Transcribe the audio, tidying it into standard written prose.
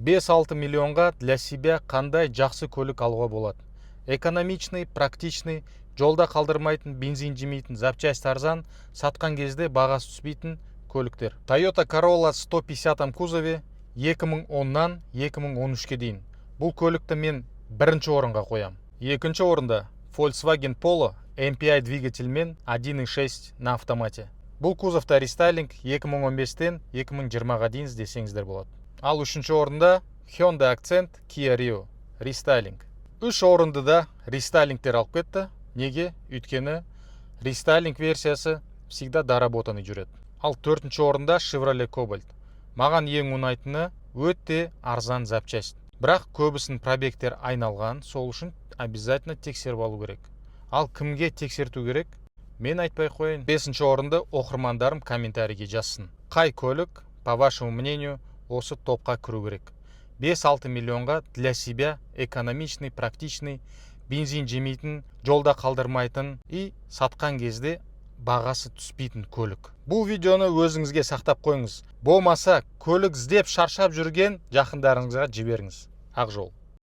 5-6 миллионға для себя қандай жақсы көлік алуға болады? Экономичный, практичный, жолда қалдырмайтын, бензин жемейтін, запчасть арзан, сатқан кезде бағасы түспейтін көліктер. Toyota Corolla 150 кузове 2010-нан 2013-ке дейін. Бұл көлікті мен бірінші орынға қоям. Екінші орында Volkswagen Polo MPI двигательмен 1.6 на автомате. Бұл кузовта рестайлинг 2015-тен 2020-ға дейін іздесеңіздер болады. Ал үшінші орында Hyundai Accent Kia Rio рестайлинг. Үш орынды да рестайлингтер алып кетті. Неге? Өйткені рестайлинг версиясы всегда доработанный жүреді. Ал төртінші орында Chevrolet Cobalt. Маған ең ұнайтыны өте арзан запчасть. Бірақ көбісін пробегтер айналған, сол үшін обязательно тексеріп алу керек. Ал кімге тексерту керек? Мен айтпай қояйын. Бесінші орынды оқырмандарым комментарийге жазсын. Қай көлік, по вашему мнению, осы топқа кіру керек? 5-6 миллионға для себя экономичный, практичный, бензин жемейтін, жолда қалдырмайтын и сатқан кезде бағасы түспейтін көлік. Бұл видеоны өзіңізге сақтап қойыңыз. Болмаса көлік іздеп шаршап жүрген жақындарыңызға жіберіңіз. Ақ жол.